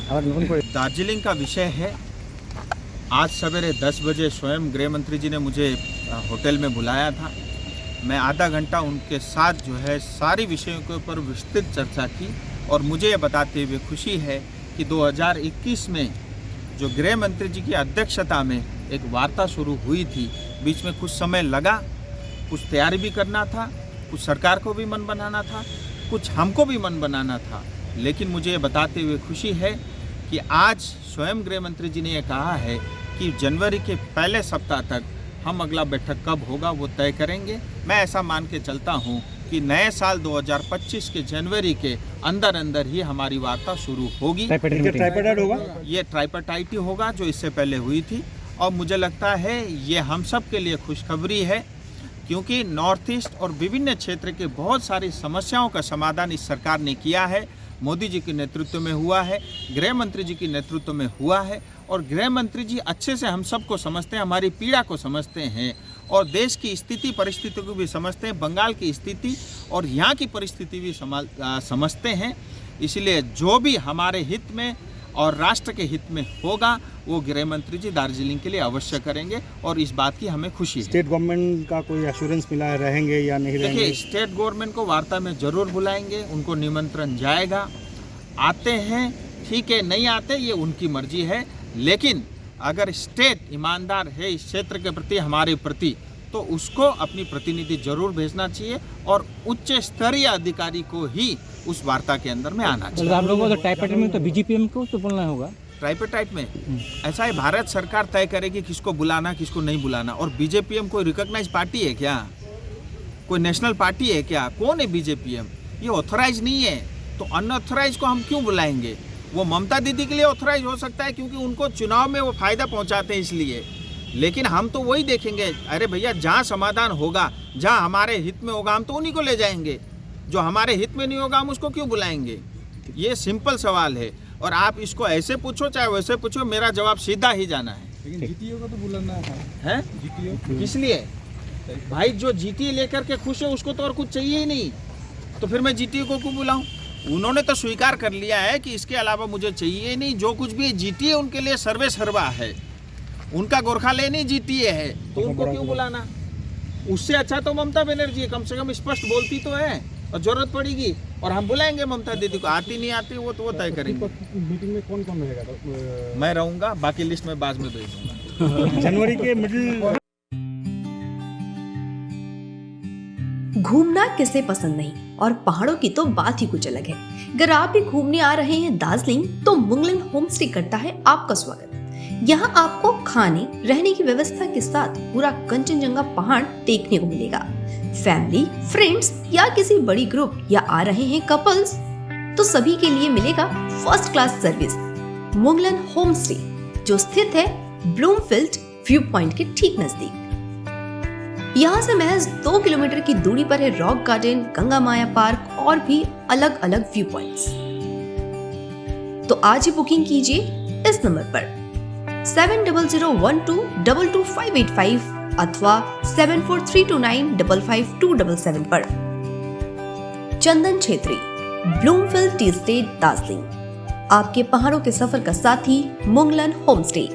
दार्जिलिंग का विषय है। आज सवेरे 10 बजे स्वयं गृह मंत्री जी ने मुझे होटल में बुलाया था। मैं आधा घंटा उनके साथ जो है सारी विषयों के ऊपर विस्तृत चर्चा की और मुझे ये बताते हुए खुशी है कि 2021 में जो गृह मंत्री जी की अध्यक्षता में एक वार्ता शुरू हुई थी, बीच में कुछ समय लगा, कुछ तैयारी भी करना था, कुछ सरकार को भी मन बनाना था, कुछ हमको भी मन बनाना था, लेकिन मुझे ये बताते हुए खुशी है कि आज स्वयं गृह मंत्री जी ने ये कहा है कि जनवरी के पहले सप्ताह तक हम अगला बैठक कब होगा वो तय करेंगे। मैं ऐसा मान के चलता हूँ कि नए साल 2025 के जनवरी के अंदर अंदर ही हमारी वार्ता शुरू होगी। ट्राइपार्टाइट होगा, ये ट्राइपार्टाइट ही होगा जो इससे पहले हुई थी और मुझे लगता है ये हम सब के लिए खुशखबरी है, क्योंकि नॉर्थ ईस्ट और विभिन्न क्षेत्र के बहुत सारी समस्याओं का समाधान इस सरकार ने किया है। मोदी जी के नेतृत्व में हुआ है, गृह मंत्री जी के नेतृत्व में हुआ है और गृह मंत्री जी अच्छे से हम सबको समझते हैं, हमारी पीड़ा को समझते हैं और देश की स्थिति परिस्थिति को भी समझते हैं, बंगाल की स्थिति और यहाँ की परिस्थिति भी समझते हैं। इसलिए जो भी हमारे हित में और राष्ट्र के हित में होगा वो गृह मंत्री जी दार्जिलिंग के लिए अवश्य करेंगे और इस बात की हमें खुशी है। स्टेट गवर्नमेंट का कोई एश्योरेंस मिला है, रहेंगे या नहीं रहेंगे? देखिए, स्टेट गवर्नमेंट को वार्ता में जरूर बुलाएंगे, उनको निमंत्रण जाएगा। आते हैं ठीक है, नहीं आते ये उनकी मर्जी है, लेकिन अगर स्टेट ईमानदार है इस क्षेत्र के प्रति, हमारे प्रति, तो उसको अपनी प्रतिनिधि जरूर भेजना चाहिए और उच्च स्तरीय अधिकारी को ही उस वार्ता के अंदर में आना चाहिए। आप लोगों को तो ट्राइपार्टाइट में तो बीजेपीएम को तो बोलना होगा। ट्राइपार्टाइट में ऐसा है, भारत सरकार तय करेगी किसको बुलाना किसको नहीं बुलाना। और बीजेपीएम कोई रिकॉग्नाइज पार्टी है क्या? कोई नेशनल पार्टी है क्या? कौन है बीजेपीएम? ये ऑथराइज नहीं है, तो अनऑथराइज को हम क्यों बुलाएंगे? वो ममता दीदी के लिए ऑथराइज हो सकता है क्योंकि उनको चुनाव में वो फायदा पहुंचाते हैं इसलिए, लेकिन हम तो वही देखेंगे। अरे भैया, जहाँ समाधान होगा, जहाँ हमारे हित में होगा, हम तो उन्हीं को ले जाएंगे। जो हमारे हित में नहीं होगा हम उसको क्यों बुलाएंगे? ये सिंपल सवाल है और आप इसको ऐसे पूछो चाहे वैसे पूछो, मेरा जवाब सीधा ही जाना है। लेकिन जीटीओ का तो बुलाना है जीटीओ किस लिए भाई? जो जीटीए लेकर के खुश है उसको तो और कुछ चाहिए ही नहीं, तो फिर मैं जीटीए को क्यों बुलाऊं? उन्होंने तो स्वीकार कर लिया है कि इसके अलावा मुझे चाहिए नहीं, जो कुछ भी जीटीए उनके लिए सर्वे सर्वा है, उनका गोरखालैंड ही जीटीए है, तो उनको क्यों बुलाना? उससे अच्छा तो ममता बनर्जी कम से कम स्पष्ट बोलती तो है और जरूरत पड़ेगी और हम बुलाएंगे ममता दीदी को। आती नहीं आती वो तो वो तय करेंगे। मीटिंग में कौन कौन रहेगा? मैं रहूंगा, बाकी लिस्ट में बाद में भेज दूंगा। जनवरी के मिडिल। घूमना किसे पसंद नहीं, और पहाड़ों की तो बात ही कुछ अलग है। अगर आप भी घूमने आ रहे हैं दार्जिलिंग, तो मुंगलन होमस्टे करता है आपका स्वागत। यहाँ आपको खाने रहने की व्यवस्था के साथ पूरा कंचनजंगा पहाड़ देखने को मिलेगा। फैमिली, फ्रेंड्स या किसी बड़ी ग्रुप या आ रहे हैं कपल्स, तो सभी के लिए मिलेगा फर्स्ट क्लास सर्विस। मुंगलन होमस्टे जो स्थित है ब्लूमफील्ड व्यू पॉइंट के ठीक नजदीक। यहाँ से महज 2 किलोमीटर की दूरी पर है रॉक गार्डन, गंगा माया पार्क और भी अलग अलग व्यू पॉइंट्स। तो आज ही बुकिंग कीजिए इस नंबर पर 7001222585 अथवा 7432955277 पर। Chandan Chhetri, Bloomfield tea estate, Darjeeling, आपके पहाड़ों के सफर का साथी मुंगलन होमस्टे।